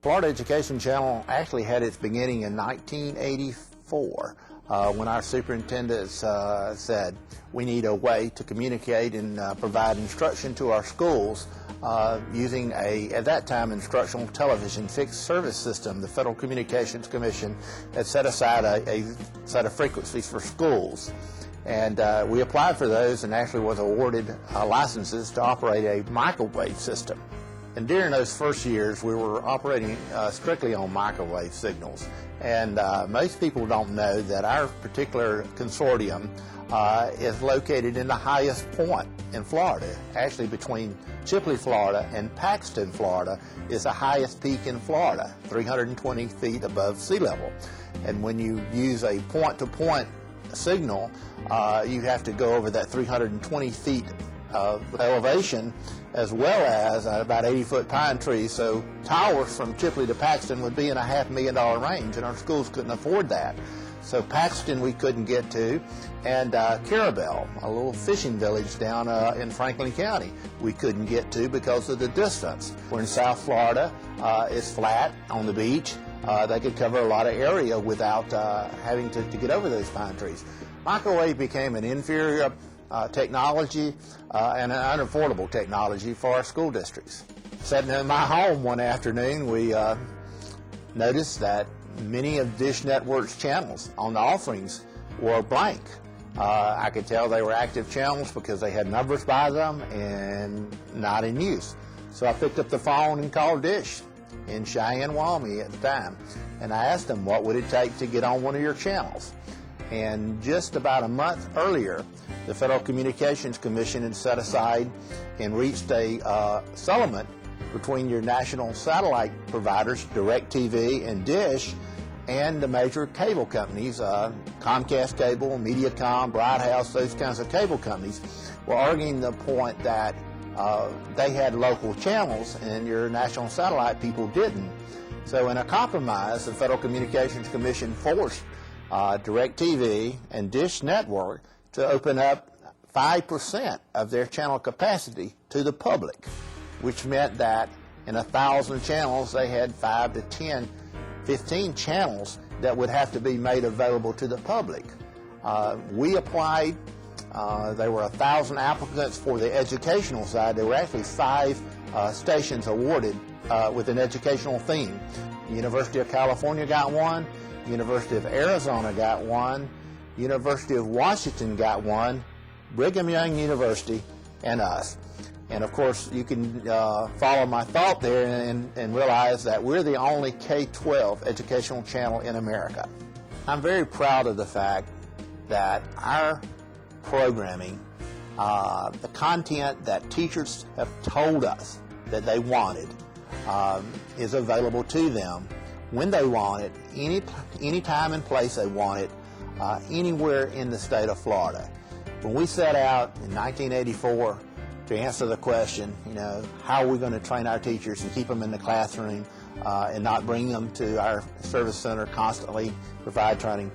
Florida Education Channel actually had its beginning in 1984 when our superintendents said we need a way to communicate and provide instruction to our schools using at that time, instructional television fixed service system. The Federal Communications Commission had set aside a set of frequencies for schools. And we applied for those and actually was awarded licenses to operate a microwave system. And during those first years, we were operating strictly on microwave signals. And most people don't know that our particular consortium is located in the highest point in Florida. Actually, between Chipley, Florida and Paxton, Florida is the highest peak in Florida, 320 feet above sea level. And when you use a point-to-point signal, you have to go over that 320 feet of elevation, as well as about 80-foot pine trees. So towers from Chipley to Paxton would be in a $500,000 range, and our schools couldn't afford that. So Paxton we couldn't get to, and Carabel, a little fishing village down in Franklin County, we couldn't get to because of the distance. We're in South Florida, it's flat on the beach. They could cover a lot of area without having to get over those pine trees. Microwave became an inferior technology and an unaffordable technology for our school districts. Sitting in my home one afternoon, we noticed that many of Dish Network's channels on the offerings were blank. I could tell they were active channels because they had numbers by them and not in use. So I picked up the phone and called Dish in Cheyenne, Wyoming at the time, and I asked them what would it take to get on one of your channels. And just about a month earlier, the Federal Communications Commission had set aside and reached a settlement between your national satellite providers, DirecTV and Dish, and the major cable companies, Comcast Cable, Mediacom, Bright House, those kinds of cable companies, were arguing the point that they had local channels and your national satellite people didn't. So in a compromise, the Federal Communications Commission forced DirecTV and Dish Network to open up 5% of their channel capacity to the public, which meant that in 1,000 channels, they had 5 to 10, 15 channels that would have to be made available to the public. We applied. There were 1,000 applicants for the educational side. There were actually 5 stations awarded with an educational theme. The University of California got one, University of Arizona got one, University of Washington got one, Brigham Young University, and us. And of course, you can follow my thought there and realize that we're the only K-12 educational channel in America. I'm very proud of the fact that our programming, the content that teachers have told us that they wanted, is available to them when they want it, any time and place they want it, anywhere in the state of Florida. When we set out in 1984 to answer the question, how are we going to train our teachers and keep them in the classroom and not bring them to our service center constantly, provide training,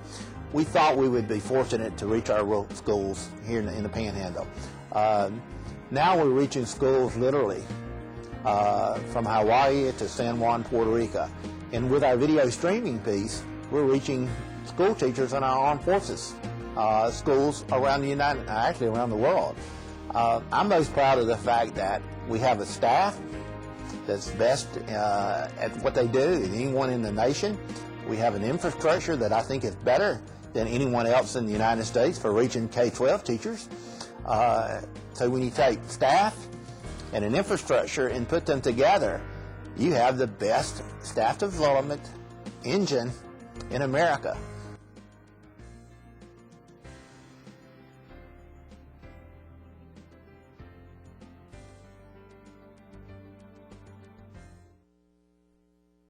we thought we would be fortunate to reach our rural schools here in the Panhandle. Now we're reaching schools literally from Hawaii to San Juan, Puerto Rico. And with our video streaming piece, we're reaching school teachers in our armed forces, schools around around the world. I'm most proud of the fact that we have a staff that's best at what they do than anyone in the nation. We have an infrastructure that I think is better than anyone else in the United States for reaching K-12 teachers. So when you take staff and an infrastructure and put them together, you have the best staff development engine in America.